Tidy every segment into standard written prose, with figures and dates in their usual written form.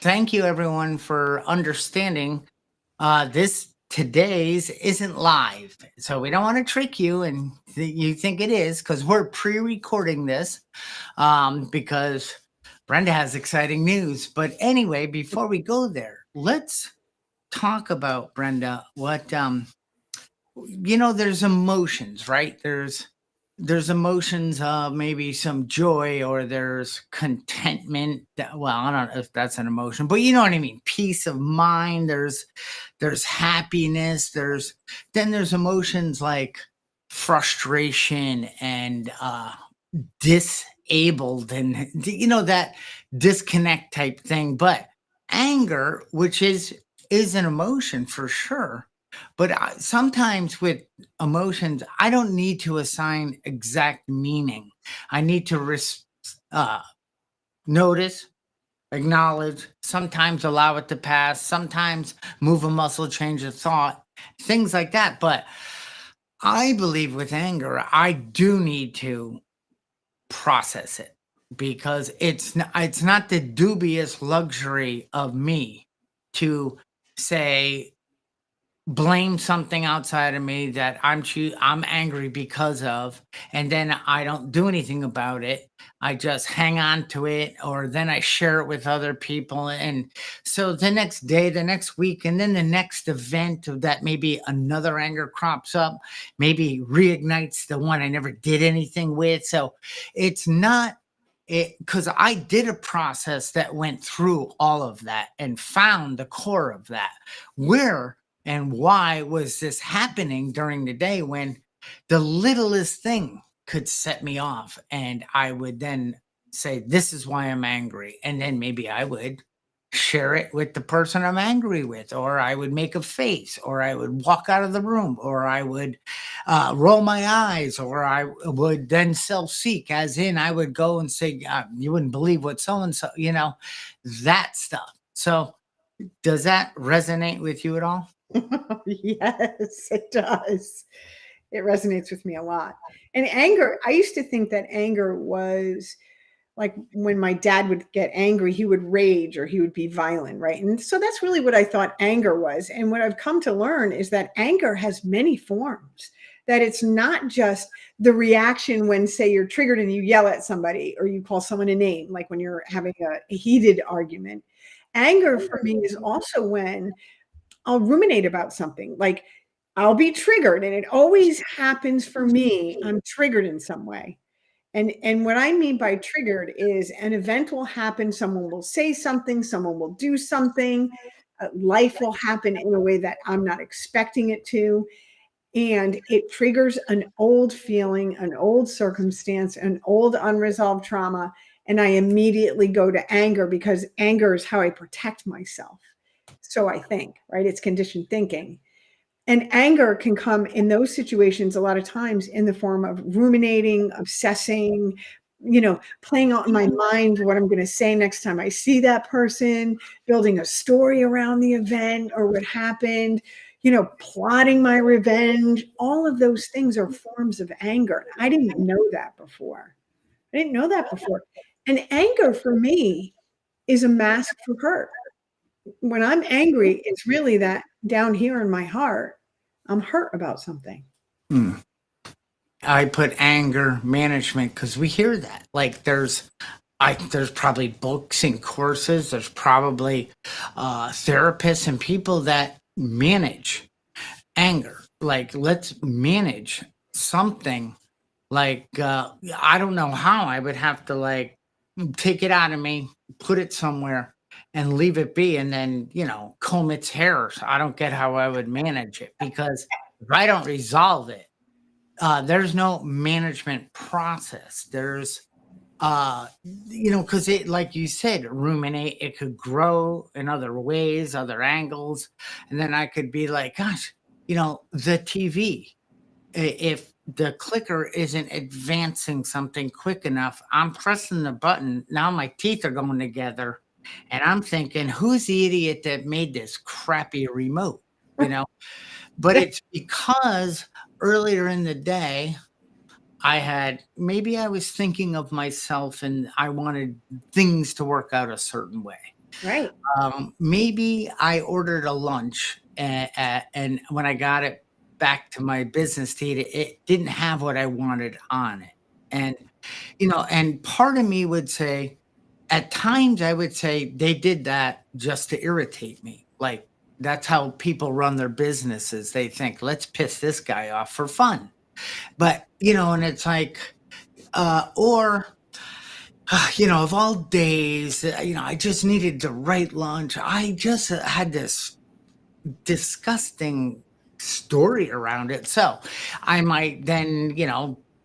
thank you everyone for understanding. This today's isn't live, so we don't want to trick you and you think it is because we're pre-recording this because Brenda has exciting news. But anyway, before we go there, let's talk about Brenda. What there's emotions, right? There's emotions, maybe some joy, or there's contentment. Well, I don't know if that's an emotion, but you know what I mean. Peace of mind. There's happiness. There's emotions like frustration and disabled, and that disconnect type thing. But anger, which is an emotion for sure, but sometimes with emotions, I don't need to assign exact meaning. I need to uh, notice, acknowledge, sometimes allow it to pass, sometimes move a muscle, change a thought, things like that. But I believe with anger, I do need to process it because it's not the dubious luxury of me to say blame something outside of me that I'm angry because of, and then I don't do anything about it. I just hang on to it, or then I share it with other people, and so the next day, the next week, and then the next event of that, maybe another anger crops up, maybe reignites the one I never did anything with. So it's not it, because I did a process that went through all of that and found the core of that. Where and why was this happening during the day when the littlest thing could set me off? And I would then say, this is why I'm angry. And then maybe I would share it with the person I'm angry with, or I would make a face, or I would walk out of the room, or I would roll my eyes, or I would then self seek, as in I would go and say, you wouldn't believe what so and so, that stuff. So, does that resonate with you at all? Yes, it does. It resonates with me a lot. And anger, I used to think that anger was like when my dad would get angry, he would rage or he would be violent, right? And so that's really what I thought anger was. And what I've come to learn is that anger has many forms, that it's not just the reaction when, say, you're triggered and you yell at somebody or you call someone a name, like when you're having a heated argument. Anger for me is also when I'll ruminate about something. Like I'll be triggered, and it always happens for me. I'm triggered in some way. And what I mean by triggered is an event will happen, someone will say something, someone will do something, life will happen in a way that I'm not expecting it to, and it triggers an old feeling, an old circumstance, an old unresolved trauma, and I immediately go to anger because anger is how I protect myself. So I think, right? It's conditioned thinking. And anger can come in those situations a lot of times in the form of ruminating, obsessing, playing out in my mind what I'm going to say next time I see that person, building a story around the event or what happened, plotting my revenge. All of those things are forms of anger. I didn't know that before. I didn't know that before. And anger for me is a mask for hurt. When I'm angry, it's really that down here in my heart, I'm hurt about something. Hmm. I put anger management because we hear that. Like there's probably books and courses. There's probably therapists and people that manage anger. Like let's manage something. Like I don't know how I would have to like take it out of me, put it somewhere, and leave it be, and then comb its hairs. I don't get how I would manage it because if I don't resolve it, there's no management process. There's because it, like you said, ruminate, it could grow in other ways, other angles, and then I could be like, gosh, the TV, if the clicker isn't advancing something quick enough, I'm pressing the button, now my teeth are going together, and I'm thinking, who's the idiot that made this crappy remote you know but it's because earlier in the day, maybe I was thinking of myself and I wanted things to work out a certain way. Right. Maybe I ordered a lunch, and when I got it back to my business to eat it, it didn't have what I wanted on it. And, and part of me would say, at times, I would say they did that just to irritate me. Like, that's how people run their businesses. They think, let's piss this guy off for fun. But, and it's like, or, of all days, I just needed the right lunch. I just had this disgusting story around it. So I might then,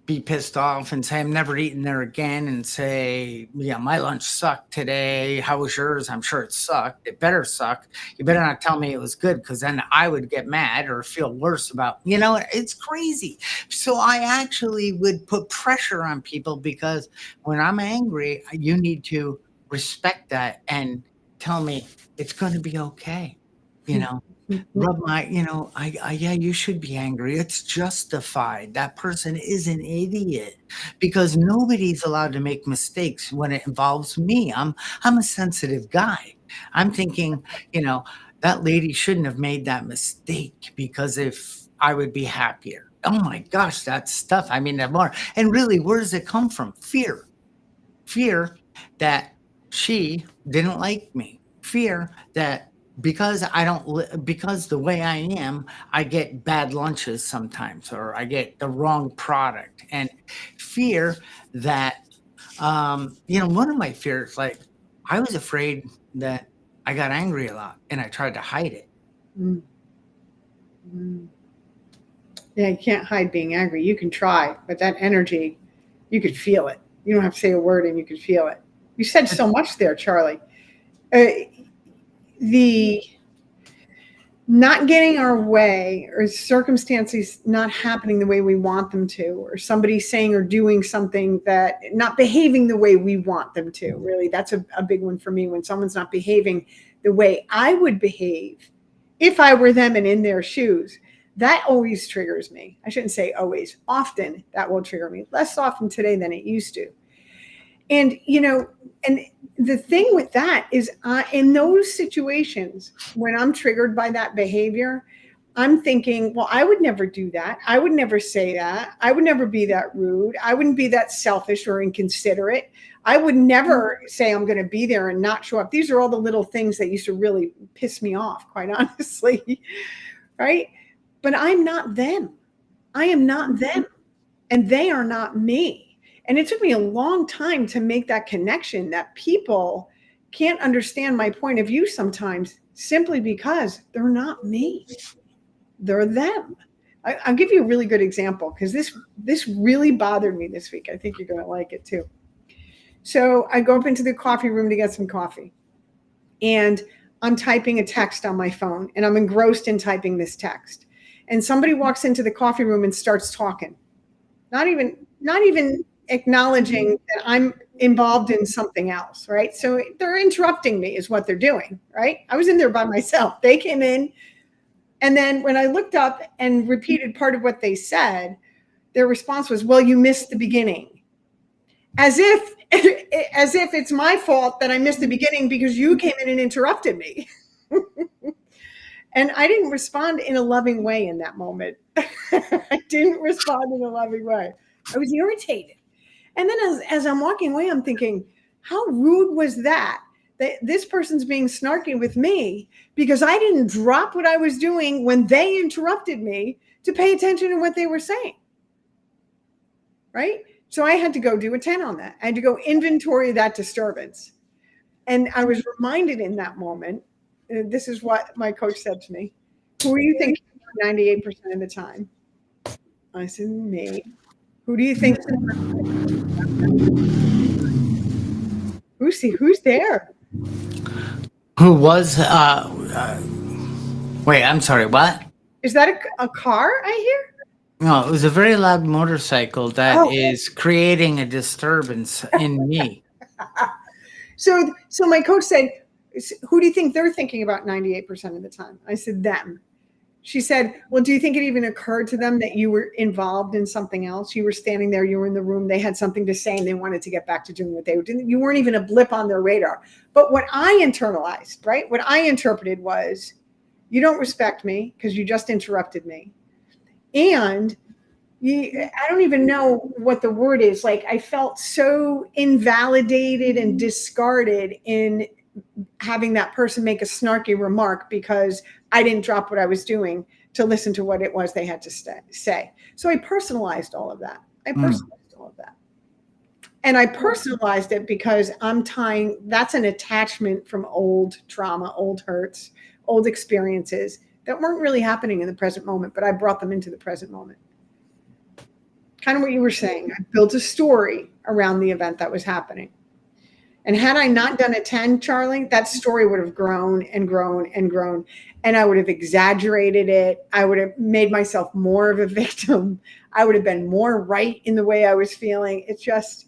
be pissed off and say, I'm never eating there again, and say, yeah, my lunch sucked today. How was yours? I'm sure it sucked. It better suck. You better not tell me it was good, because then I would get mad or feel worse about, it's crazy. So I actually would put pressure on people, because when I'm angry, you need to respect that and tell me it's going to be okay. You know, rub my, yeah, you should be angry. It's justified. That person is an idiot, because nobody's allowed to make mistakes when it involves me. I'm a sensitive guy. I'm thinking, you know, that lady shouldn't have made that mistake, because if I would be happier. Oh my gosh, that stuff. I mean, that more. And really, where does it come from? Fear that she didn't like me, fear that because I don't because the way I am, I get bad lunches sometimes, or I get the wrong product, and fear that one of my fears, like, I was afraid that I got angry a lot and I tried to hide it. Mm. Mm. Yeah, you can't hide being angry. You can try, but that energy, you could feel it. You don't have to say a word, and you could feel it. You said so much there, Charlie. Uh, the not getting our way, or circumstances not happening the way we want them to, or somebody saying or doing something that not behaving the way we want them to. Really, that's a big one for me. When someone's not behaving the way I would behave if I were them and in their shoes, that always triggers me. I shouldn't say always. Often that will trigger me. Less often today than it used to. And, and the thing with that is, in those situations, when I'm triggered by that behavior, I'm thinking, well, I would never do that. I would never say that. I would never be that rude. I wouldn't be that selfish or inconsiderate. I would never say I'm going to be there and not show up. These are all the little things that used to really piss me off, quite honestly. Right? But I'm not them. I am not them. And they are not me. And it took me a long time to make that connection, that people can't understand my point of view sometimes, simply because they're not me. They're them. I'll give you a really good example, because this really bothered me this week. I think you're going to like it too. So I go up into the coffee room to get some coffee, and I'm typing a text on my phone, and I'm engrossed in typing this text. And somebody walks into the coffee room and starts talking. Not even acknowledging that I'm involved in something else, right? So they're interrupting me is what they're doing, right? I was in there by myself. They came in, and then when I looked up and repeated part of what they said, their response was, well, you missed the beginning. As if it's my fault that I missed the beginning because you came in and interrupted me. And I didn't respond in a loving way in that moment. I didn't respond in a loving way. I was irritated. And then as I'm walking away, I'm thinking, how rude was that? That this person's being snarky with me because I didn't drop what I was doing when they interrupted me to pay attention to what they were saying. Right? So I had to go do a 10 on that. I had to go inventory that disturbance. And I was reminded in that moment, this is what my coach said to me: who are you thinking 98% of the time? I said, me. Who do you think? Who's there? Who was, wait, I'm sorry, what? Is that a car I hear? No, it was a very loud motorcycle that Oh. is creating a disturbance in me. So my coach said, who do you think they're thinking about 98% of the time? I said, them. She said, "Well, do you think it even occurred to them that you were involved in something else? You were standing there, you were in the room, they had something to say, and they wanted to get back to doing what they were doing. You weren't even a blip on their radar." But what I internalized, right? What I interpreted was, you don't respect me because you just interrupted me. And I don't even know what the word is. Like, I felt so invalidated and discarded in having that person make a snarky remark because I didn't drop what I was doing to listen to what it was they had to say. So I personalized all of that. And I personalized it because I'm tying, that's an attachment from old trauma, old hurts, old experiences that weren't really happening in the present moment, but I brought them into the present moment. Kind of what you were saying. I built a story around the event that was happening. And had I not done a 10, Charlie, that story would have grown and grown and grown. And I would have exaggerated it. I would have made myself more of a victim. I would have been more right in the way I was feeling. It's just,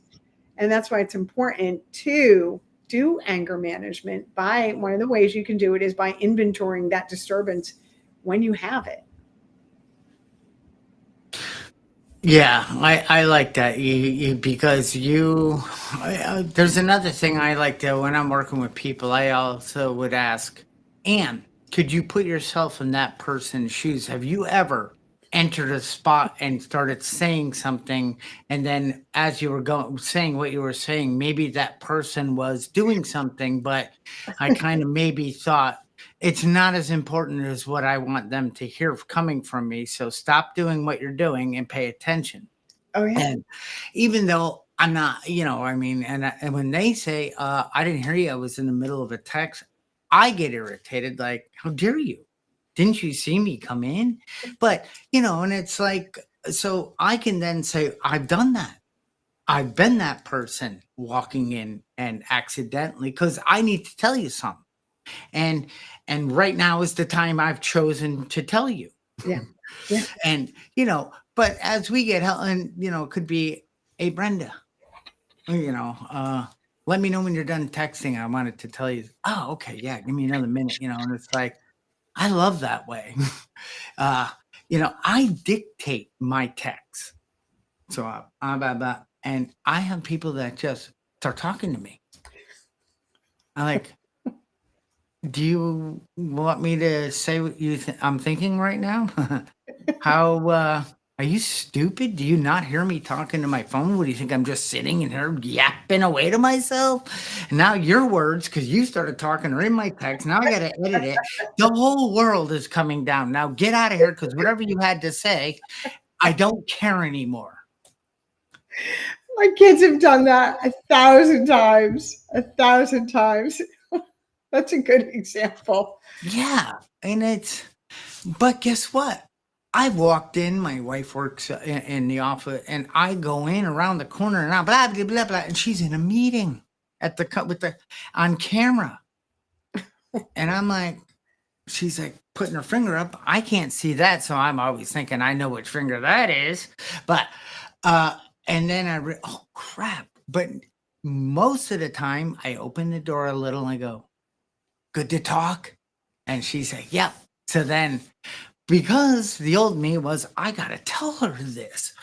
and that's why it's important to do anger management. By one of the ways you can do it is by inventorying that disturbance when you have it. Yeah, I like that because there's another thing I like to when I'm working with people. I also would ask, Anne, could you put yourself in that person's shoes? Have you ever entered a spot and started saying something, and then as you were going saying what you were saying, maybe that person was doing something, but I kind of maybe thought it's not as important as what I want them to hear coming from me. So stop doing what you're doing and pay attention. Oh, yeah. And even though I'm not, I mean, and when they say, I didn't hear you, I was in the middle of a text, I get irritated. Like, how dare you? Didn't you see me come in? But, and it's like, so I can then say, I've done that. I've been that person walking in and accidentally, because I need to tell you something. And right now is the time I've chosen to tell you. Yeah. Yeah. And but as we get help, and it could be, hey Brenda, let me know when you're done texting. I wanted to tell you. Oh, okay, yeah, give me another minute. And it's like, I love that way. I dictate my texts. So and I have people that just start talking to me. I'm like, do you want me to say what I'm thinking right now? How are you stupid? Do you not hear me talking to my phone? What do you think? I'm just sitting in here yapping away to myself? And now your words, because you started talking, are in my text. Now I got to edit it. The whole world is coming down. Now get out of here, because whatever you had to say, I don't care anymore. My kids have done that 1,000 times. 1,000 times. That's a good example. Yeah. But guess what? I walked in, my wife works in the office, and I go in around the corner and I'm blah, blah, blah, blah, and she's in a meeting on camera. And I'm like, she's like putting her finger up. I can't see that. So I'm always thinking, I know which finger that is. But, and then oh crap. But most of the time I open the door a little and I go, good to talk. And she's like, yep. So then, because the old me was, I got to tell her this.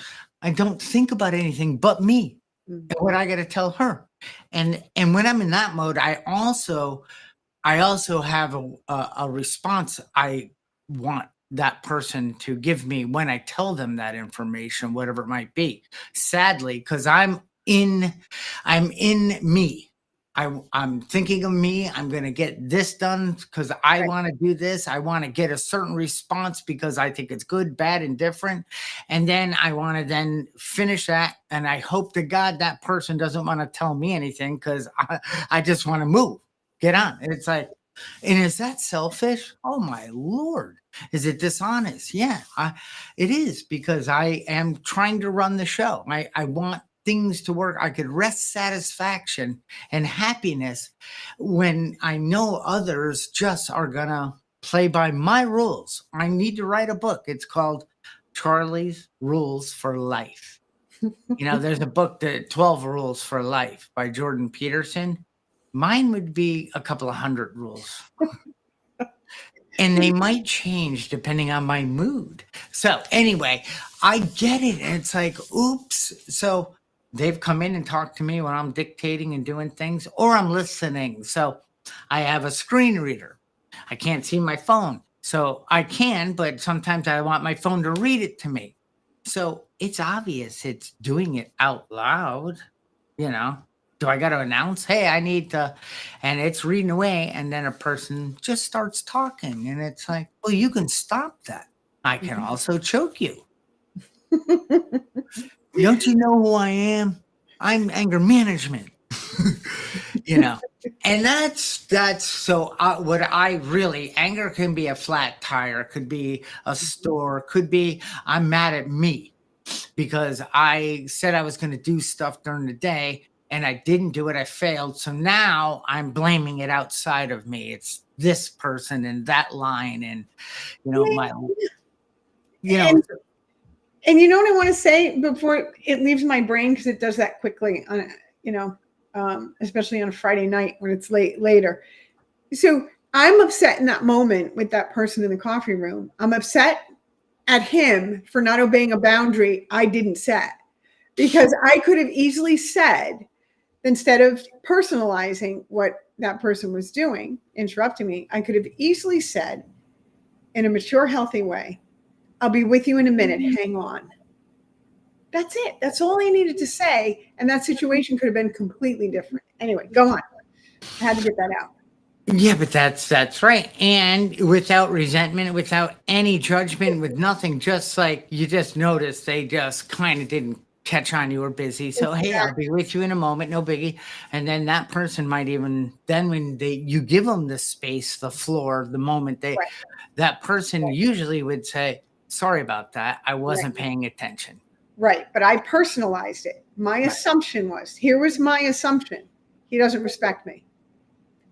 I don't think about anything but me and what I got to tell her. And when I'm in that mode, I also have a response I want that person to give me when I tell them that information, whatever it might be. Sadly, because I'm in me. I'm thinking of me. I'm going to get this done because I want to do this. I want to get a certain response because I think it's good, bad, and different. And then I want to then finish that. And I hope to God that person doesn't want to tell me anything because I just want to move, get on. And it's like, and is that selfish? Oh my Lord. Is it dishonest? Yeah, it is, because I am trying to run the show. I want things to work. I could rest satisfaction and happiness when I know others just are gonna play by my rules. I need to write a book. It's called Charlie's Rules for Life. There's a book, The 12 Rules for Life by Jordan Peterson. Mine would be a couple of hundred rules. and they might change depending on my mood. So anyway, I get it. And it's like, oops. So they've come in and talked to me when I'm dictating and doing things, or I'm listening. So I have a screen reader. I can't see my phone. So I can, but sometimes I want my phone to read it to me. So it's obvious it's doing it out loud, you know. Do I got to announce, hey, I need to, and it's reading away, and then a person just starts talking, and it's like, well, you can stop that. I can also choke you. Don't you know who I am? I'm anger management. you know, and that's so what I really, anger can be a flat tire, could be a store, could be I'm mad at me because I said I was going to do stuff during the day and I didn't do it. I failed. So now I'm blaming it outside of me. It's this person and that line. And, my, you know, And you know what I want to say before it leaves my brain, because it does that quickly on, especially on a Friday night when it's later. So I'm upset in that moment with that person in the coffee room. I'm upset at him for not obeying a boundary I didn't set, because I could have easily said, instead of personalizing what that person was doing, interrupting me, I could have easily said in a mature, healthy way, I'll be with you in a minute. Hang on. That's it. That's all I needed to say. And that situation could have been completely different. Anyway, go on. I had to get that out. Yeah, but that's right. And without resentment, without any judgment, with nothing, just like you just noticed they just kind of didn't catch on you were busy. So hey, I'll be with you in a moment, no biggie. And then that person might even then when you give them the space, the floor, the moment Right. that person usually would say, sorry about that. I wasn't Right. paying attention. Right. But I personalized it. My assumption was, here was my assumption. He doesn't respect me.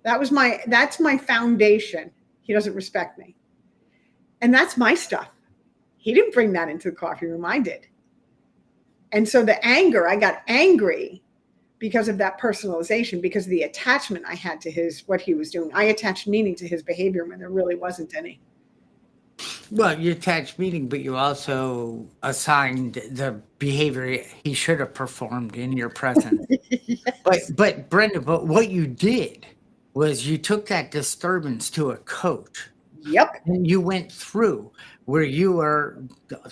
That's my foundation. He doesn't respect me. And that's my stuff. He didn't bring that into the coffee room. I did. And so I got angry because of that personalization, because of the attachment I had to what he was doing. I attached meaning to his behavior when there really wasn't any. Well, you attached meaning, but you also assigned the behavior he should have performed in your presence. Yes. But Brenda, but what you did was you took that disturbance to a coach. Yep. And you went through where you were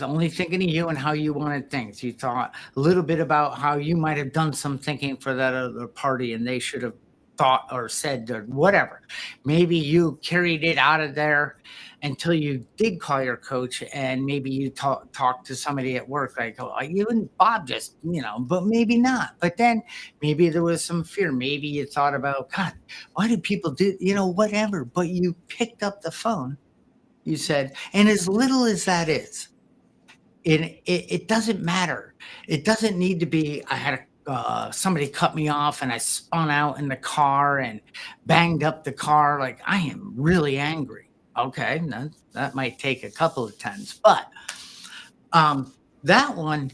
only thinking of you and how you wanted things. You thought a little bit about how you might have done some thinking for that other party and they should have thought or said or whatever. Maybe you carried it out of there until you did call your coach and maybe you talked to somebody at work like, oh, you and Bob just, but maybe not. But then maybe there was some fear. Maybe you thought about, God, why do people do, whatever. But you picked up the phone, you said, and as little as that is, it doesn't matter. It doesn't need to be, I had somebody cut me off and I spun out in the car and banged up the car. Like, I am really angry. Okay, that might take a couple of times, but that one,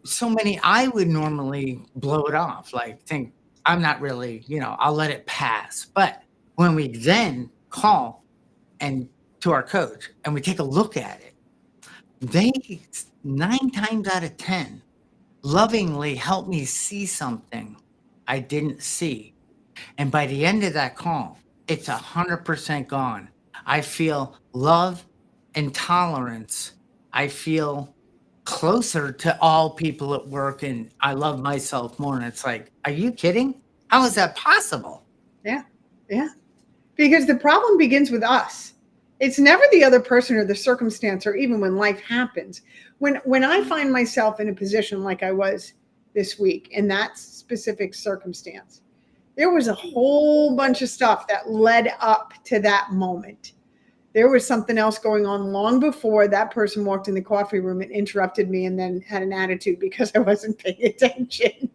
so many, I would normally blow it off, like think I'm not really, I'll let it pass. But when we then call and to our coach and we take a look at it, they 9 times out of 10 lovingly help me see something I didn't see. And by the end of that call, it's 100% gone. I feel love and tolerance. I feel closer to all people at work and I love myself more. And it's like, are you kidding? How is that possible? Yeah. Yeah. Because the problem begins with us. It's never the other person or the circumstance or even when life happens. When I find myself in a position like I was this week in that specific circumstance, there was a whole bunch of stuff that led up to that moment. There was something else going on long before that person walked in the coffee room and interrupted me and then had an attitude because I wasn't paying attention.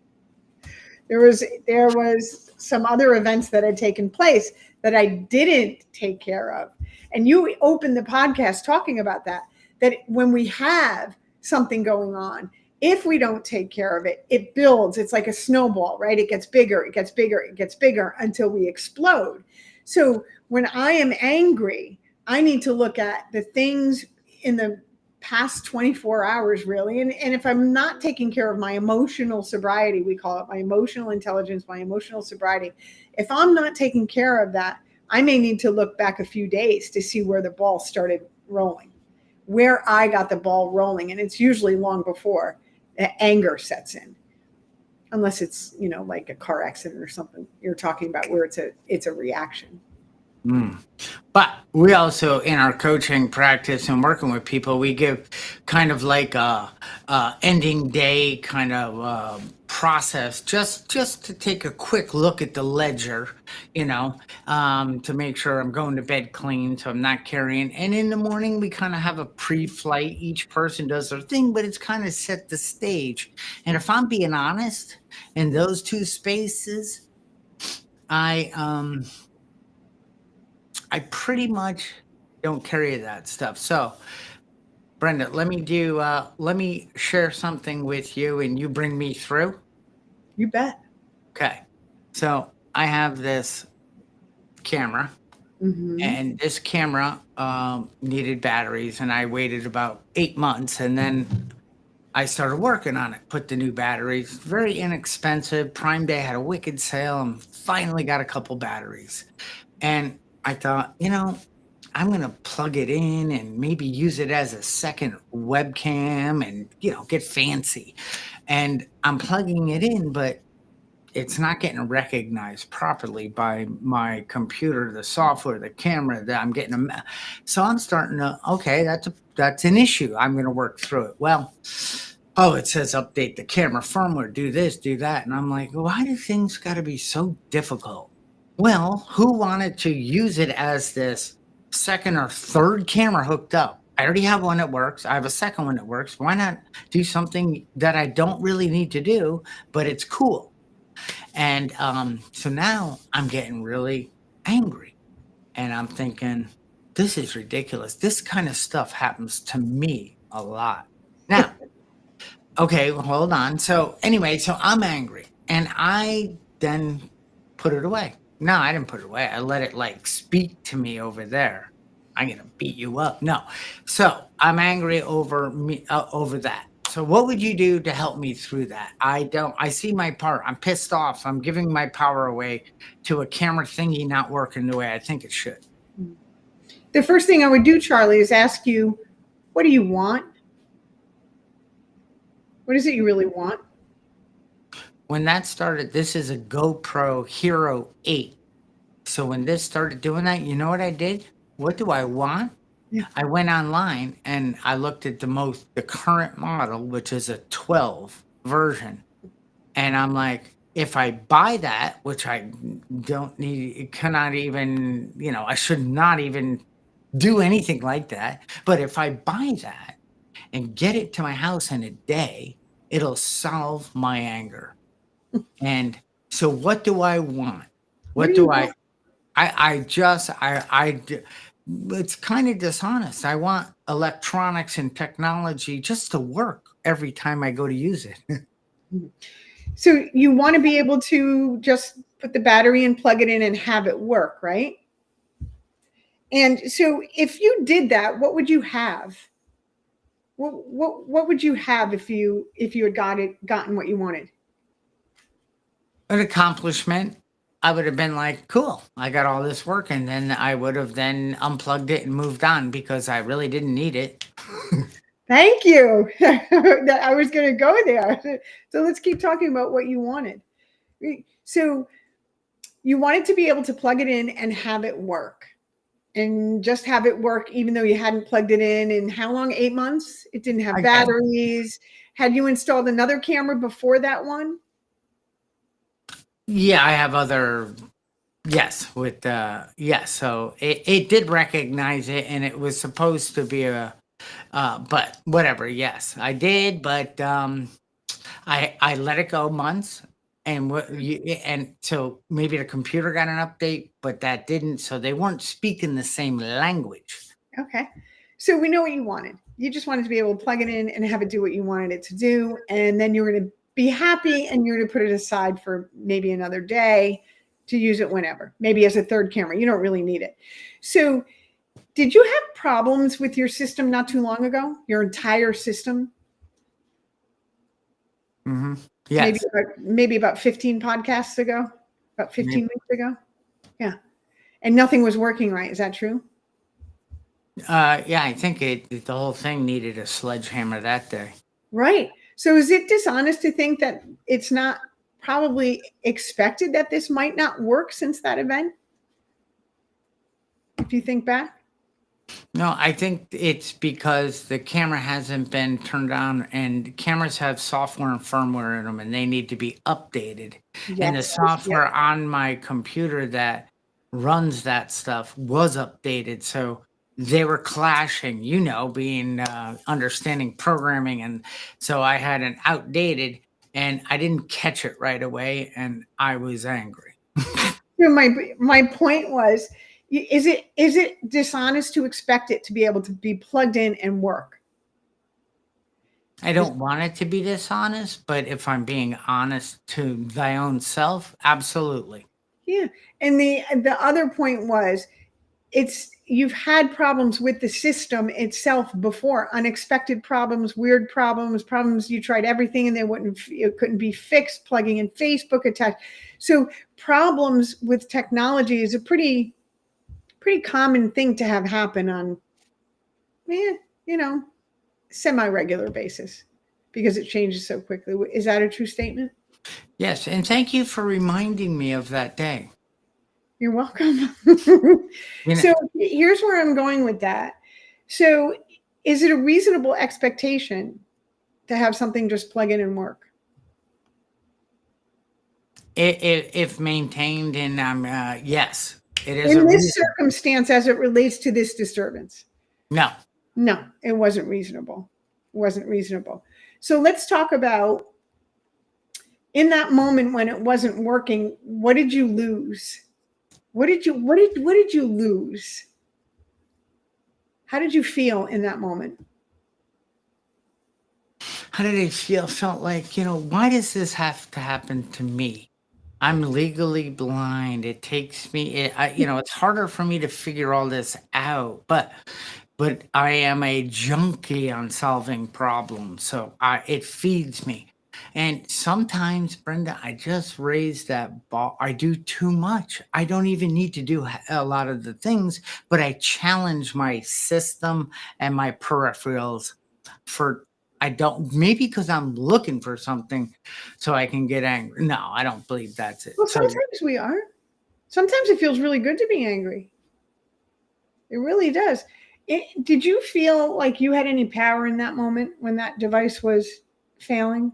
There was some other events that had taken place that I didn't take care of. And you opened the podcast talking about that when we have something going on, if we don't take care of it, it builds. It's like a snowball, right? It gets bigger, it gets bigger, it gets bigger until we explode. So when I am angry, I need to look at the things in the past 24 hours, really. And if I'm not taking care of my emotional sobriety, we call it my emotional intelligence, my emotional sobriety, if I'm not taking care of that, I may need to look back a few days to see where the ball started rolling, where I got the ball rolling. And it's usually long before anger sets in, unless it's, like a car accident or something you're talking about where it's a reaction. Mm. But we also, in our coaching practice and working with people, we give kind of like a ending day kind of process, just to take a quick look at the ledger, to make sure I'm going to bed clean, so I'm not carrying. And in the morning, we kind of have a pre-flight. Each person does their thing, but it's kind of set the stage. And if I'm being honest, in those two spaces, I I pretty much don't carry that stuff. So, Brenda, let me share something with you and you bring me through. You bet. Okay. So, I have this camera, Mm-hmm. and this camera needed batteries, and I waited about 8 months, and then I started working on it, put the new batteries, very inexpensive. Prime Day had a wicked sale and finally got a couple batteries. And I thought, I'm going to plug it in and maybe use it as a second webcam and, get fancy. And I'm plugging it in, but it's not getting recognized properly by my computer, the software, the camera that I'm getting. So I'm starting to, okay, that's an issue. I'm going to work through it. Well, oh, it says update the camera firmware, do this, do that. And I'm like, why do things got to be so difficult? Well, who wanted to use it as this second or third camera hooked up? I already have one that works. I have a second one that works. Why not do something that I don't really need to do, but it's cool? And so now I'm getting really angry and I'm thinking, this is ridiculous. This kind of stuff happens to me a lot. Now, okay, well, hold on. So anyway, so I'm angry and I then put it away. No, I didn't put it away. I let it like speak to me over there. I'm going to beat you up. No. So I'm angry over that. So what would you do to help me through that? I see my part. I'm pissed off. I'm giving my power away to a camera thingy not working the way I think it should. The first thing I would do, Charlie, is ask you, what do you want? What is it you really want? When that started, this is a GoPro Hero 8. So when this started doing that, you know what I did? What do I want? Yeah. I went online and I looked at the current model, which is a 12 version. And I'm like, if I buy that, which I don't need, it cannot even, I should not even do anything like that. But if I buy that and get it to my house in a day, it'll solve my anger. And so what do I want? What What do you do want? it's kind of dishonest. I want electronics and technology just to work every time I go to use it. So you want to be able to just put the battery in, plug it in, and have it work, right? And so if you did that, what would you have? What would you have if you had gotten what you wanted? An accomplishment. I would have been like, cool, I got all this work. And then I would have then unplugged it and moved on because I really didn't need it. Thank you. I was going to go there. So let's keep talking about what you wanted. So you wanted to be able to plug it in and have it work, and just have it work even though you hadn't plugged it in how long? 8 months? It didn't have batteries. Had you installed another camera before that one? Yeah, I have other. Yes, yes. So it did recognize it, and it was supposed to be but whatever. Yes, I did, but I let it go months, and so maybe the computer got an update, but that didn't. So they weren't speaking the same language. Okay. So we know what you wanted. You just wanted to be able to plug it in and have it do what you wanted it to do. And then you were going to be happy and you're going to put it aside for maybe another day to use it whenever, maybe as a third camera. You don't really need it. So, did you have problems with your system not too long ago? Your entire system? Hmm. Maybe Yes. maybe about 15 podcasts ago, about 15 Maybe. weeks ago. Yeah. And nothing was working right. Is that true? Yeah, I think the whole thing needed a sledgehammer that day. Right. So is it dishonest to think that it's not probably expected that this might not work since that event? If you think back? No, I think it's because the camera hasn't been turned on, and cameras have software and firmware in them, and they need to be updated. And the Yes. Yep. software on my computer that runs that stuff was updated, so they were clashing. Being understanding programming, and so I had an outdated, and I didn't catch it right away, and I was angry. So my point was, is it dishonest to expect it to be able to be plugged in and work? I don't want it to be dishonest, but if I'm being honest to thy own self, absolutely. Yeah. And the other point was, it's you've had problems with the system itself before, unexpected problems, weird problems you tried everything and it couldn't be fixed, plugging in Facebook attack. So problems with technology is a pretty common thing to have happen on, eh, you know semi-regular basis, because it changes so quickly. Is that a true statement? Yes, and thank you for reminding me of that day. You're welcome. You know, So here's where I'm going with that. So is it a reasonable expectation to have something just plug in and work? if maintained, and yes, it is a In this reason. circumstance, as it relates to this disturbance? No, No, it wasn't reasonable. It wasn't reasonable. So let's talk about, in that moment when it wasn't working, what did you lose? What did you lose? How did you feel in that moment? how did it feel? Felt like, why does this have to happen to me? I'm legally blind. It takes me, it's harder for me to figure all this out, but I am a junkie on solving problems, so it feeds me. And sometimes, Brenda, I just raise that bar. I do too much. I don't even need to do a lot of the things, but I challenge my system and my peripherals for. I don't, maybe because I'm looking for something so I can get angry. No, I don't believe that's it. Well, So sometimes we are. Sometimes it feels really good to be angry. It really does. Did you feel like you had any power in that moment when that device was failing?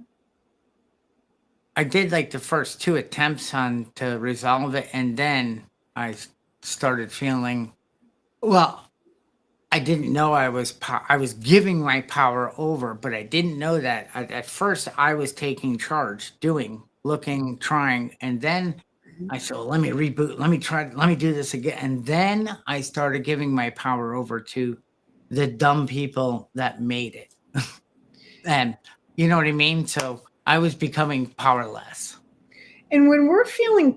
I did like the first two attempts on to resolve it, and then started feeling, well, I didn't know I was giving my power over, but I didn't know that. At first, I was taking charge, doing, looking, trying, and then I said, well, let me reboot, let me try, let me do this again, and then I started giving my power over to the dumb people that made it, and you know what I mean. So I was becoming powerless. And when we're feeling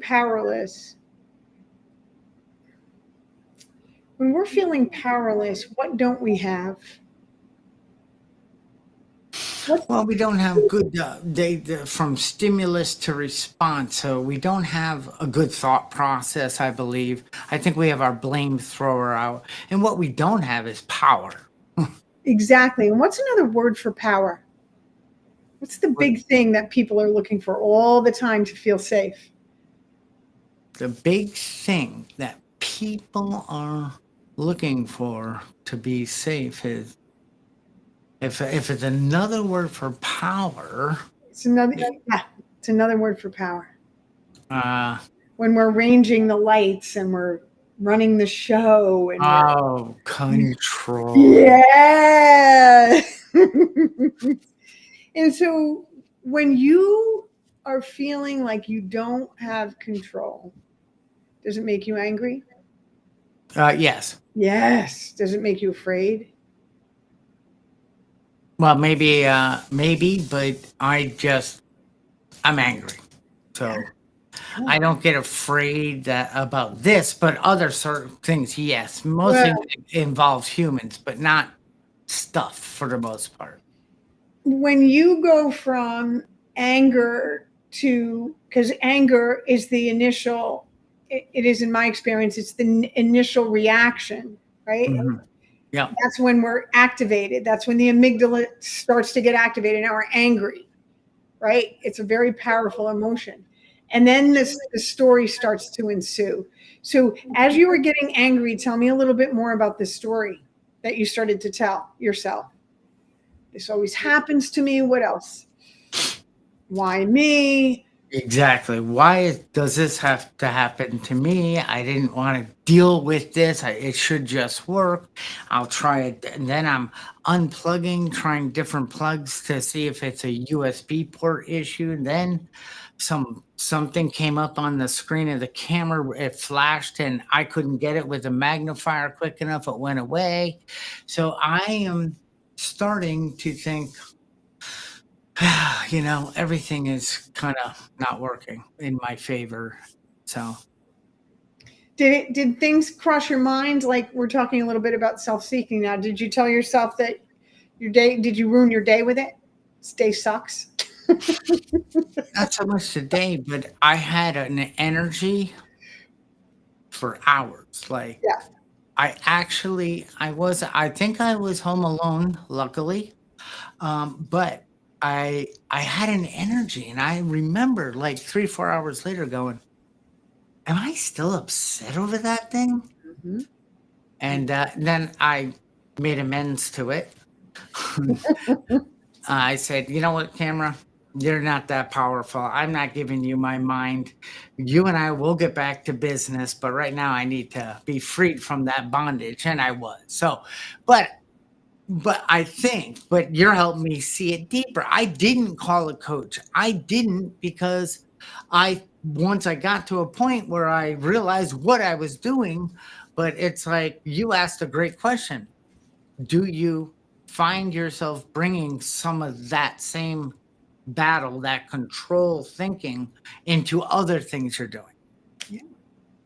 powerless, what don't we have? What's Well, we don't have good data from stimulus to response, so we don't have a good thought process, I believe. I think we have our blame thrower out, and what we don't have is power. exactly? And what's another word for power? What's the What big thing that people are looking for all the time to feel safe? the big thing that people are looking for to be safe is, if it's another word for power, It's another Yeah, it's another word for power. uh, When we're arranging the lights and we're running the show and we're control. yeah. And so when you are feeling like you don't have control, does it make you angry? Yes. Yes. Does it make you afraid? Well, maybe, but I'm angry. So, I don't get afraid that about this, but other certain things, yes. Most Well, things involves humans, but not stuff for the most part. when you go from anger to, because anger is the initial, it is in my experience, it's the initial reaction, right? Mhm. Yeah, That's when we're activated. That's when the amygdala starts to get activated. Now we're angry, right? It's a very powerful emotion. And then the story starts to ensue. So as you were getting angry, tell me a little bit more about the story that you started to tell yourself. This always happens to me. What else? Why me? exactly. Does this have to happen to me? I didn't want to deal with this. It should just work. I'll try it. And then I'm unplugging, trying different plugs to see if it's a USB port issue. And then something came up on the screen of the camera. It flashed and I couldn't get it with a magnifier quick enough. It went away. So I am starting to think, everything is kind of not working in my favor. So, Did things cross your mind? Like we're talking a little bit about self-seeking now. Did you tell yourself that your day, did you ruin your day with it? This day sucks. not so much today, but I had an energy for hours. Like, Yeah. I think I was home alone, luckily. But I had an energy and I remember like 3, 4 hours later going, am I still upset over that thing? Mhm. And then I made amends to it. I said, you know what, camera, you're not that powerful. I'm not giving you my mind. You and I will get back to business, but right now I need to be freed from that bondage. And I was. So, but but you're helping me see it deeper. I didn't call a coach. I didn't because once I got to a point where I realized what I was doing, but it's like you asked a great question. Do you find yourself bringing some of that same battle, that control thinking into other things you're doing? Yeah,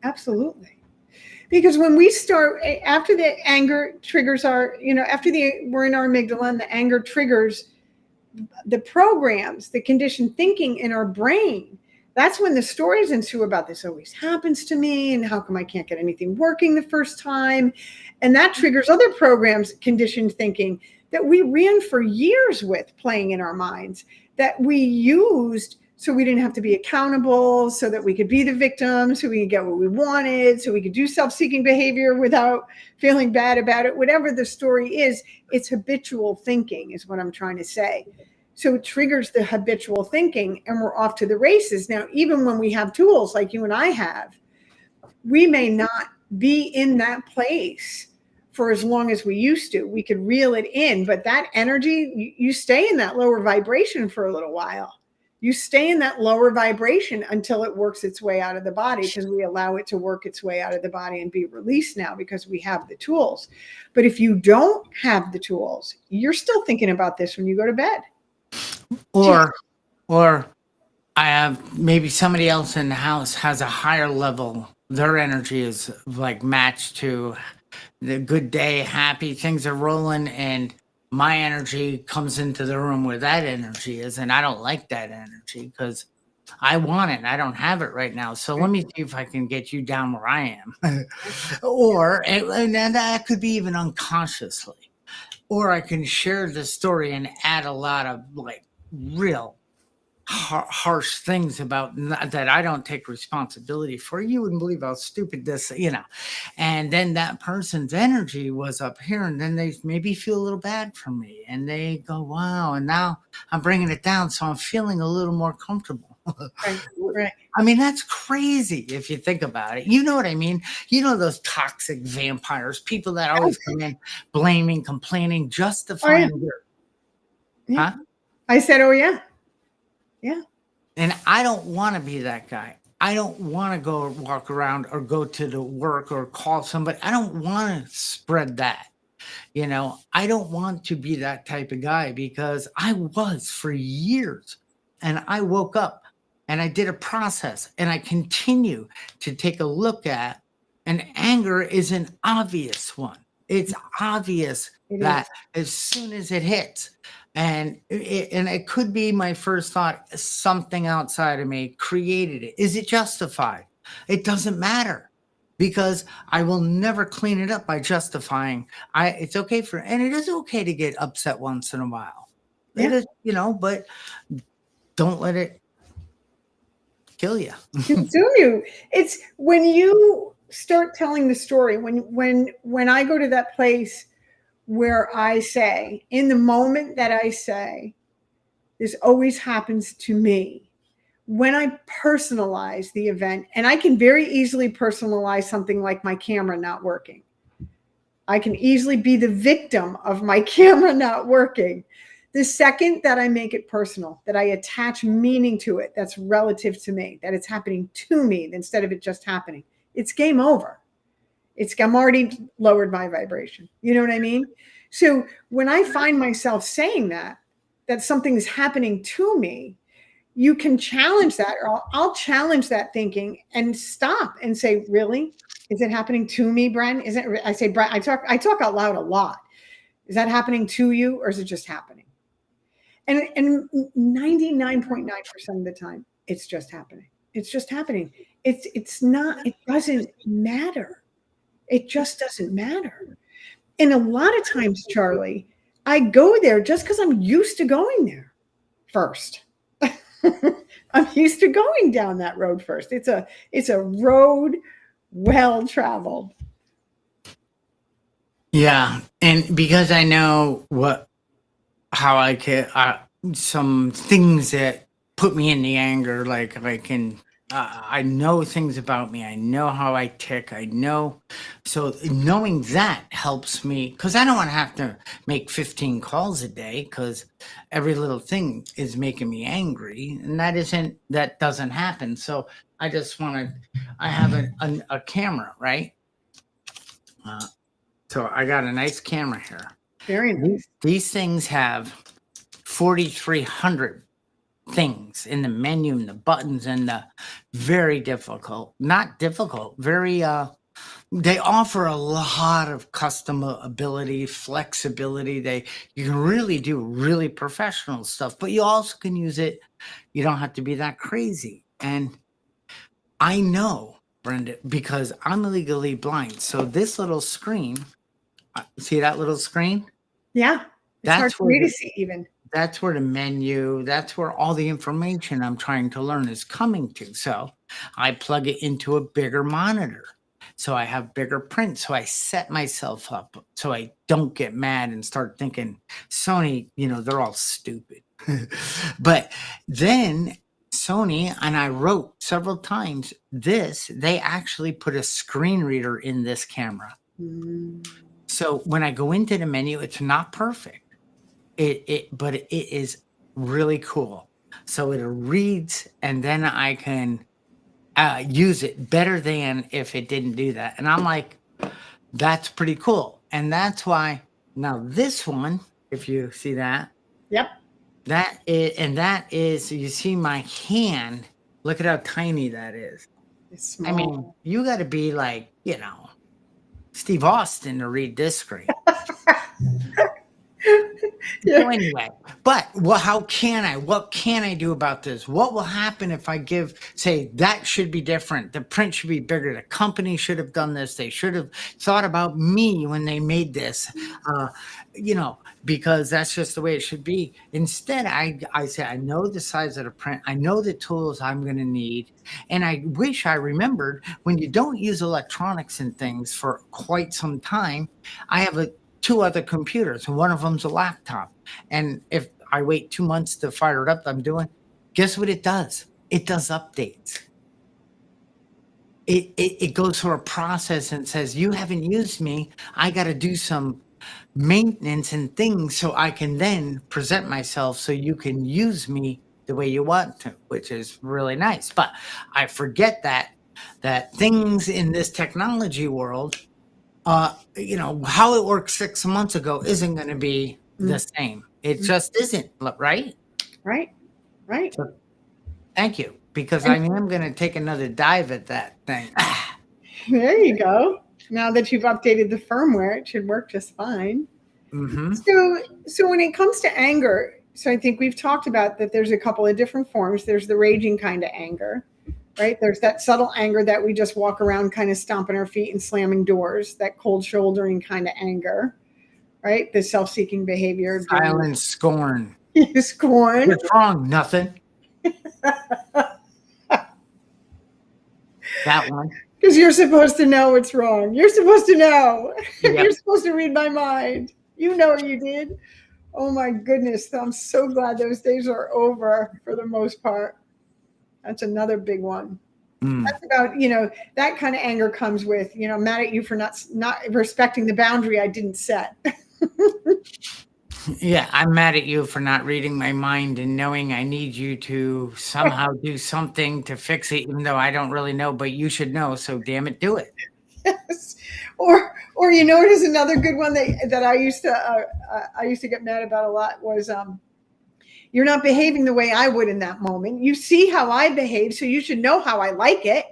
absolutely. Because when we start, after the anger triggers our, after we're in our amygdala and the anger triggers the programs, the conditioned thinking in our brain, that's when the stories ensue about this always happens to me and how come I can't get anything working the first time. And that triggers other programs, conditioned thinking that we ran for years with playing in our minds that we used so we didn't have to be accountable, so that we could be the victim, so we could get what we wanted, so we could do self-seeking behavior without feeling bad about it. Whatever the story is, it's habitual thinking is what I'm trying to say. So it triggers the habitual thinking and we're off to the races. Now, even when we have tools like you and I have, we may not be in that place for as long as we used to. We could reel it in, but that energy, you stay in that lower vibration for a little while. You stay in that lower vibration until it works its way out of the body, because we allow it to work its way out of the body and be released now because we have the tools. But if you don't have the tools, you're still thinking about this when you go to bed. Or or I have maybe somebody else in the house has a higher level. Their energy is like matched to the good day, happy, things are rolling, and my energy comes into the room where that energy is, and I don't like that energy because I want it and I don't have it right now. So let me see if I can get you down where I am. And then that could be even unconsciously. Or I can share the story and add a lot of like real harsh things about that I don't take responsibility for. You wouldn't believe how stupid this. And then that person's energy was up here, and then they maybe feel a little bad for me, and they go, "Wow!" And now I'm bringing it down, so I'm feeling a little more comfortable. Right, right. I mean, that's crazy if you think about it. You know what I mean? You know those toxic vampires, people that always come in blaming, complaining, Oh yeah, justifying their, yeah. huh? I said, oh yeah, yeah. And I don't want to be that guy. I don't want to go walk around or go to the work or call somebody. I don't want to spread that. I don't want to be that type of guy because I was for years. And I woke up and I did a process, and I continue to take a look at, and anger is an obvious one. It's obvious It that is. as soon as it hits, and it could be my first thought, something outside of me created it. Is it justified? It doesn't matter, because I will never clean it up by justifying. It's okay for, and it is okay to get upset once in a while. It Yeah. is, but don't let it kill you. Consume you. It's when you start telling the story, when I go to that place where I say, in the moment that I say, this always happens to me, when I personalize the event, and I can very easily personalize something like my camera not working. I can easily be the victim of my camera not working. The second that I make it personal, that I attach meaning to it that's relative to me, that it's happening to me instead of it just happening, it's game over. I'm already lowered my vibration. You know what I mean? So when I find myself saying that something's happening to me, you can challenge that, or I'll challenge that thinking and stop and say, really? Is it happening to me, Bren? Is it? I say, Bren, I talk out loud a lot. Is that happening to you, or is it just happening? And 99.9% of the time, it's just happening. It's just happening. It's not, it doesn't matter. It just doesn't matter. And a lot of times, Charlie, I go there just because I'm used to going there first. I'm used to going down that road first. It's a road well traveled. Yeah, and because I know how I can, some things that put me in the anger, like I can, I know things about me. I know how I tick. I know, so knowing that helps me, because I don't want to have to make 15 calls a day, because every little thing is making me angry, and that doesn't happen. So I just want to, I have a camera, right? So I got a nice camera here. Very nice. These things have 4,300 things in the menu and the buttons, and the very difficult, not difficult, very, they offer a lot of customability, flexibility. You can really do really professional stuff, but you also can use it. You don't have to be that crazy. And I know, Brenda, because I'm legally blind. So this little screen, see that little screen? Yeah. It's hard That's for where me to the see even. that's where the menu, that's where all the information I'm trying to learn is coming to. So I plug it into a bigger monitor. So I have bigger print. So I set myself up so I don't get mad and start thinking Sony, they're all stupid. But then Sony, and I wrote several times, they actually put a screen reader in this camera. Mm. So when I go into the menu, it's not perfect. But it is really cool. So it reads, and then I can use it better than if it didn't do that. And I'm like, that's pretty cool. And that's why now this one, if you see that, Yep. that is, you see my hand. Look at how tiny that is. It's I small. mean, you got to be like, Steve Austin to read this screen. Yeah. So anyway, but what can I do about this? What will happen if I say that should be different? The print should be bigger. The company should have done this. They should have thought about me when they made this, because that's just the way it should be. Instead, I say, I know the size of the print. I know the tools I'm going to need. And I wish I remembered, when you don't use electronics and things for quite some time, I have two other computers, and one of them's a laptop. And if I wait 2 months to fire it up, guess what it does? It does updates. It goes through a process and says, you haven't used me. I got to do some maintenance and things so I can then present myself so you can use me the way you want to, which is really nice. But I forget that things in this technology world, how it worked 6 months ago isn't going to be the same. It just isn't, right? Right. Right. So, thank you. because I And am going to take another dive at that thing. there you go. Now that you've updated the firmware, it should work just fine. Mm-hmm. So when it comes to anger, so I think we've talked about that there's a couple of different forms. There's the raging kind of anger, right? There's that subtle anger that we just walk around kind of stomping our feet and slamming doors, that cold shouldering kind of anger, right? The self-seeking behavior during Silent scorn. scorn. What's wrong? Nothing. That one. Because you're supposed to know what's wrong. You're supposed to know. You're Yep. supposed to read my mind. You know you did. Oh my goodness. I'm so glad those days are over for the most part. That's another big one. Mm. That's about, that kind of anger comes with, I'm mad at you for not respecting the boundary I didn't set. Yeah, I'm mad at you for not reading my mind and knowing I need you to somehow do something to fix it, even though I don't really know, but you should know. So damn it, do it. Yes. Or it is another good one that I used to get mad about a lot was you're not behaving the way I would in that moment. You see how I behave, so you should know how I like it.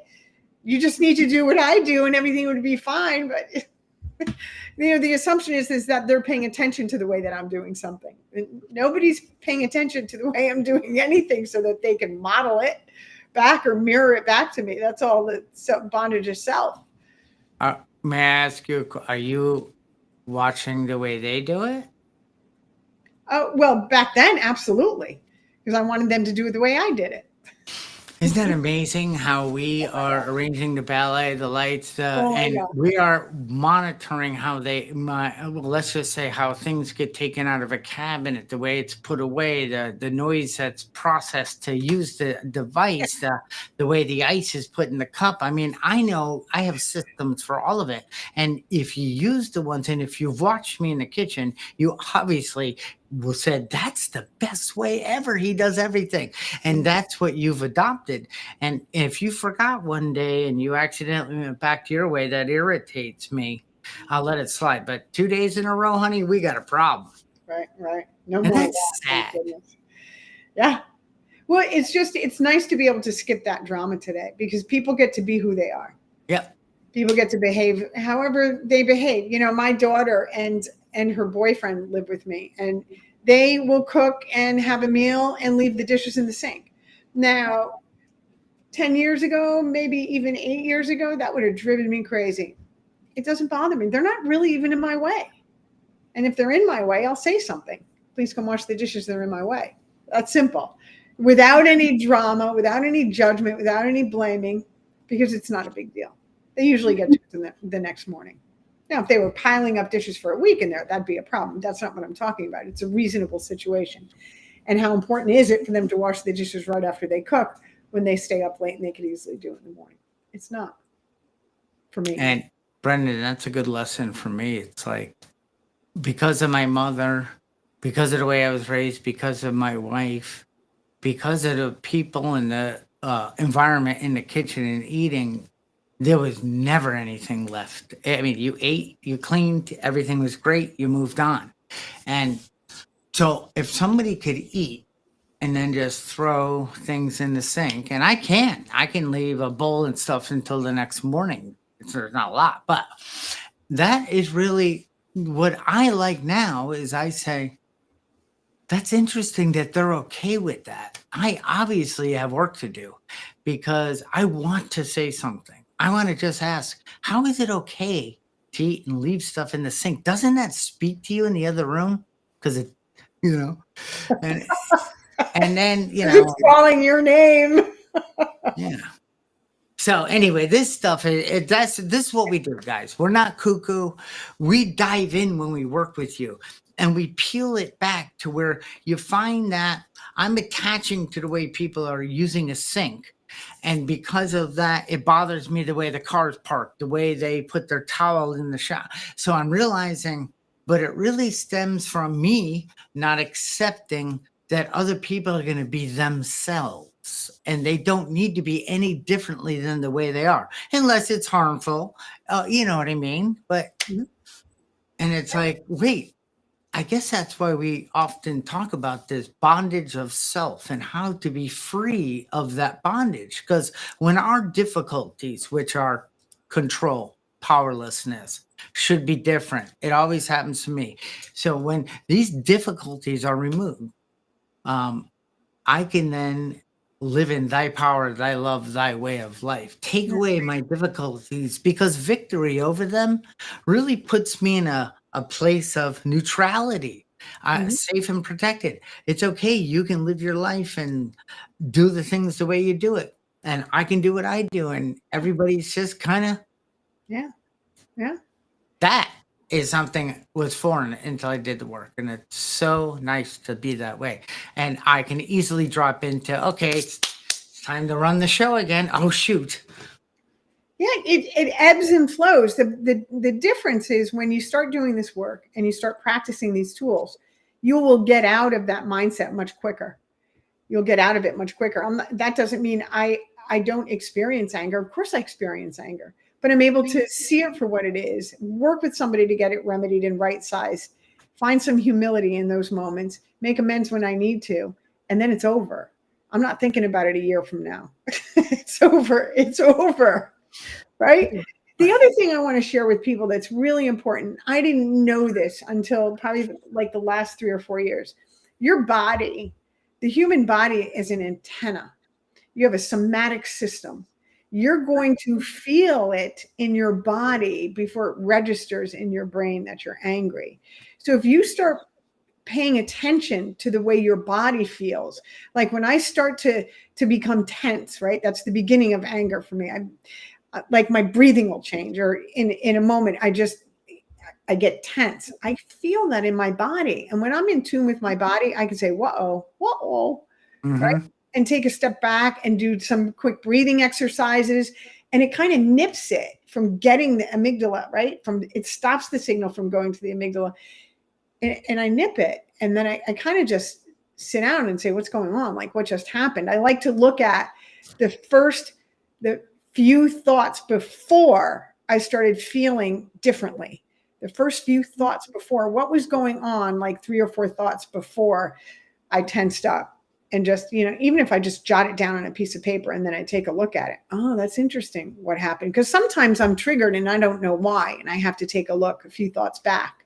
You just need to do what I do, and everything would be fine. But the assumption is that they're paying attention to the way that I'm doing something. And nobody's paying attention to the way I'm doing anything, so that they can model it back or mirror it back to me. That's all the bondage of self. May I ask you, are you watching the way they do it? Oh, well, back then, absolutely, because I wanted them to do it the way I did it. Isn't that amazing how we are arranging the ballet, the lights, Oh my and God. we are monitoring how let's just say how things get taken out of a cabinet, the way it's put away, the noise that's processed to use the device, the way the ice is put in the cup. I mean, I know I have systems for all of it. And if you use the ones, and if you've watched me in the kitchen, you obviously will said that's the best way ever. He does everything. And that's what you've adopted. And if you forgot one day and you accidentally went back to your way, that irritates me. I'll let it slide. But 2 days in a row, honey, we got a problem. Right. No And more of that's that. Thank sad. goodness. Yeah. Well, it's nice to be able to skip that drama today because people get to be who they are. Yep. People get to behave however they behave. My daughter and her boyfriend live with me, and they will cook and have a meal and leave the dishes in the sink. Now, 10 years ago, maybe even 8 years ago, that would have driven me crazy. It doesn't bother me. They're not really even in my way. And if they're in my way, I'll say something. Please come wash the dishes. They're in my way. That's simple. Without any drama, without any judgment, without any blaming, because it's not a big deal. They usually get to it the next morning. Now, if they were piling up dishes for a week in there, that'd be a problem. That's not what I'm talking about. It's a reasonable situation. And how important is it for them to wash the dishes right after they cook when they stay up late and they could easily do it in the morning? It's not for me. And Brendan, that's a good lesson for me. It's like because of my mother, because of the way I was raised, because of my wife, because of the people and the environment in the kitchen and eating, there was never anything left. I mean, you ate, you cleaned, everything was great, you moved on. And so if somebody could eat and then just throw things in the sink, and I can leave a bowl and stuff until the next morning. There's not a lot, but that is really what I like now is I say, that's interesting that they're okay with that. I obviously have work to do because I want to say something. I want to just ask, how is it okay to eat and leave stuff in the sink? Doesn't that speak to you in the other room? Because it, you know, and and then It's calling your name. yeah. So anyway, this stuff this is what we do, guys. We're not cuckoo. We dive in when we work with you and we peel it back to where you find that I'm attaching to the way people are using a sink. And because of that, it bothers me the way the car's parked, the way they put their towel in the shower. So I'm realizing, but it really stems from me not accepting that other people are going to be themselves and they don't need to be any differently than the way they are, unless it's harmful. You know what I mean? But, Mhm. and it's like, wait, I guess that's why we often talk about this bondage of self and how to be free of that bondage. Because when our difficulties, which are control, powerlessness, should be different, it always happens to me. So when these difficulties are removed, um, I can then live in thy power, thy love, thy way of life. Take Yeah. away my difficulties because victory over them really puts me in a place of neutrality, Mhm. safe and protected. It's okay. You can live your life and do the things the way you do it. And I can do what I do. And everybody's just kind of Yeah. Yeah. that is something was foreign until I did the work. And it's so nice to be that way. And I can easily drop into, okay, it's time to run the show again. Oh, shoot. Yeah, it ebbs and flows. The difference is when you start doing this work and you start practicing these tools, you will get out of that mindset much quicker. You'll get out of it much quicker. That doesn't mean I don't experience anger. Of course I experience anger, but I'm able to see it for what it is, work with somebody to get it remedied and right sized, find some humility in those moments, make amends when I need to, and then it's over. I'm not thinking about it a year from now. It's over. It's over. Right? The other thing I want to share with people that's really important, I didn't know this until probably like the last 3 or 4 years. Your body, the human body is an antenna. You have a somatic system. You're going to feel it in your body before it registers in your brain that you're angry. So if you start paying attention to the way your body feels, like when I start to become tense, right? That's the beginning of anger for me. Like my breathing will change, or in a moment I get tense. I feel that in my body, and when I'm in tune with my body, I can say whoa, right, Mm-hmm. and take a step back and do some quick breathing exercises, and it kind of nips it from getting the amygdala, right, from it stops the signal from going to the amygdala, and I nip it, and then I kind of just sit down and say, what's going on, like what just happened. I like to look at the the few thoughts before I started feeling differently. The first few thoughts before, what was going on, like 3 or 4 thoughts before I tensed up. And just, even if I just jot it down on a piece of paper and then I take a look at it. Oh, that's interesting what happened. Because sometimes I'm triggered and I don't know why. And I have to take a look a few thoughts back.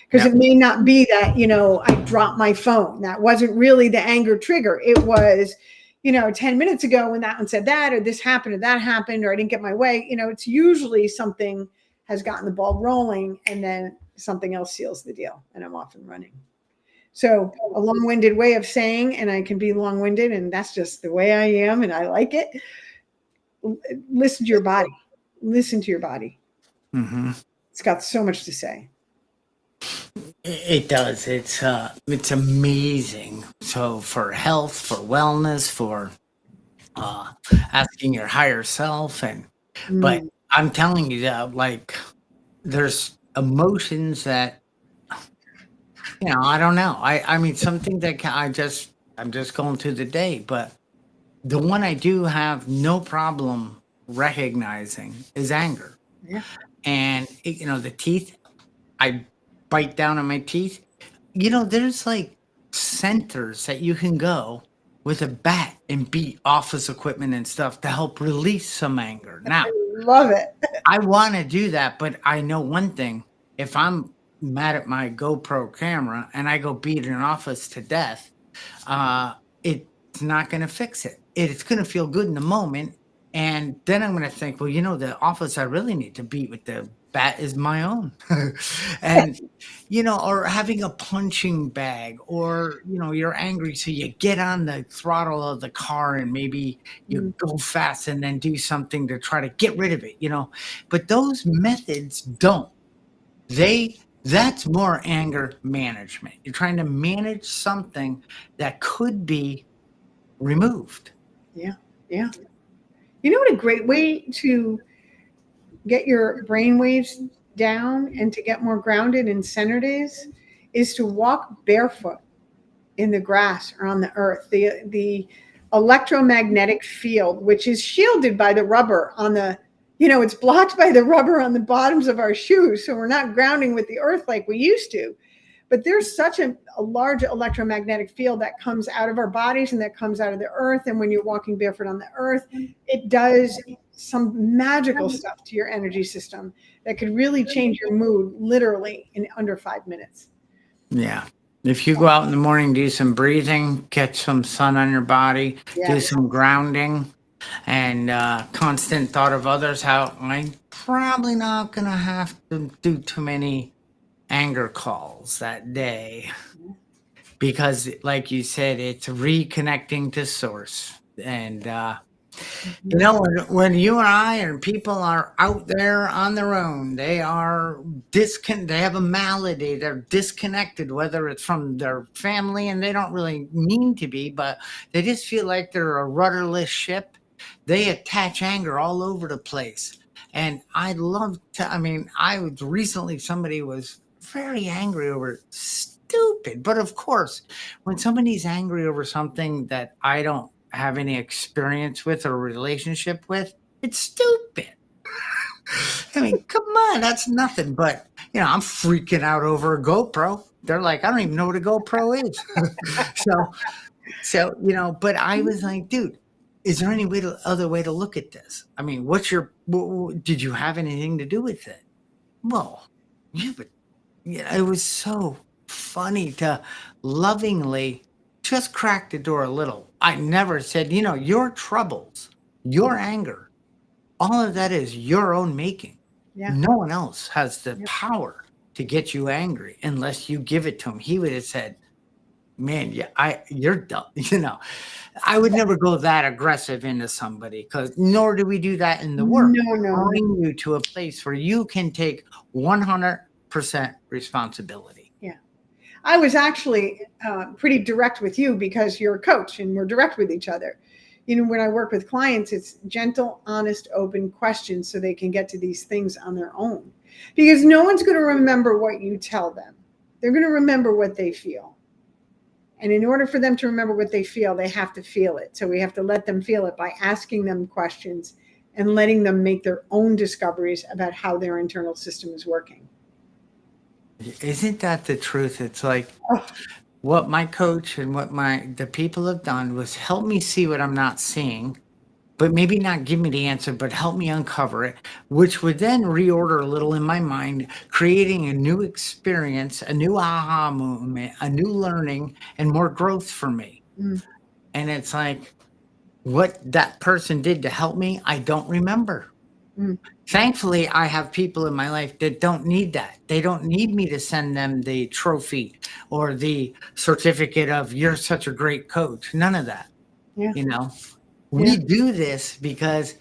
Because Yep. it may not be that, I dropped my phone. That wasn't really the anger trigger. It was, 10 minutes ago when that one said that, or this happened, or that happened, or I didn't get my way. It's usually something has gotten the ball rolling and then something else seals the deal and I'm off and running. So a long-winded way of saying, and I can be long-winded, and that's just the way I am, and I like it. Listen to your body. Listen to your body. Mm-hmm. It's got so much to say. It does. It's amazing. So for health, for wellness, for uh asking your higher self, but Mm, I'm telling you that, like, there's emotions that, I don't know. I mean, something that I'm just going through the day, but the one I do have no problem recognizing is anger. yeah. And the teeth, I bite down on my teeth. There's like centers that you can go with a bat and beat office equipment and stuff to help release some anger. Now, Love it. I want to do that, but I know one thing. If I'm mad at my GoPro camera and I go beat an office to death, it's not going to fix it. It's going to feel good in the moment. And then I'm going to think, well, the office I really need to beat with the bat is my own. And, or having a punching bag, or, you're angry. So you get on the throttle of the car and maybe you Mm, go fast and then do something to try to get rid of it. But those methods don't. That's more anger management. You're trying to manage something that could be removed. yeah. Yeah. You know what a great way to get your brain waves down and to get more grounded and centered is to walk barefoot in the grass or on the earth. The electromagnetic field, which is shielded by the rubber on the, it's blocked by the rubber on the bottoms of our shoes. So we're not grounding with the earth like we used to. But there's such a large electromagnetic field that comes out of our bodies and that comes out of the earth. And when you're walking barefoot on the earth, it does some magical stuff to your energy system that could really change your mood literally in under 5 minutes. Yeah. If you go out in the morning, do some breathing, get some sun on your body, do Yes. some grounding, and constant thought of others, how I'm probably not going to have to do too many anger calls that day. Because, like you said, it's reconnecting to source. And, you know, when you and I and people are out there on their own, they have a malady, they're disconnected, whether it's from their family and they don't really mean to be, but they just feel like they're a rudderless ship. They attach anger all over the place. And I'd love to, I mean, recently somebody was very angry over stupid, but of course, when somebody's angry over something that I don't have any experience with or relationship with, it's stupid. I mean, come on, that's nothing. But I'm freaking out over a GoPro. They're like, I don't even know what a GoPro is. so but I was like, dude, is there any other way to look at this? I mean, did you have anything to do with it? Well, yeah, but it was so funny to lovingly just crack the door a little. I never said, your troubles, your anger, all of that is your own making. Yeah. No one else has the power to get you angry unless you give it to him. He would have said, man, you're dumb. I would never go that aggressive into somebody, because nor do we do that in the work. No. Bring you to a place where you can take 100% responsibility. Yeah. I was actually pretty direct with you because you're a coach and we're direct with each other. When I work with clients, it's gentle, honest, open questions so they can get to these things on their own. Because no one's going to remember what you tell them. They're going to remember what they feel. And in order for them to remember what they feel, they have to feel it. So we have to let them feel it by asking them questions and letting them make their own discoveries about how their internal system is working. Isn't that the truth? It's like what my coach and what the people have done was help me see what I'm not seeing, but maybe not give me the answer, but help me uncover it, which would then reorder a little in my mind, creating a new experience, a new aha moment, a new learning, and more growth for me. Mm. And it's like, what that person did to help me, I don't remember. Mm. Thankfully, I have people in my life that don't need that. They don't need me to send them the trophy or the certificate of you're such a great coach. None of that. Yeah. We do this because,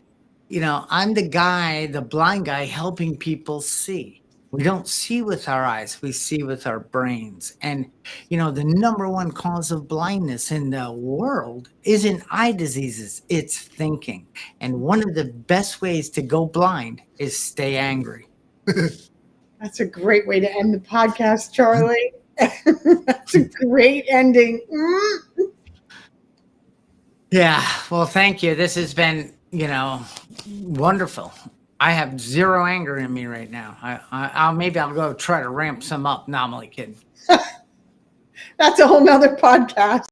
I'm the guy, the blind guy, helping people see. We don't see with our eyes, we see with our brains. And, the number one cause of blindness in the world isn't eye diseases, it's thinking. And one of the best ways to go blind is stay angry. That's a great way to end the podcast, Charlie. That's a great ending. Yeah. Well, thank you. This has been, wonderful. I have zero anger in me right now. I'll go try to ramp some up. No, I'm only kidding. That's a whole nother podcast.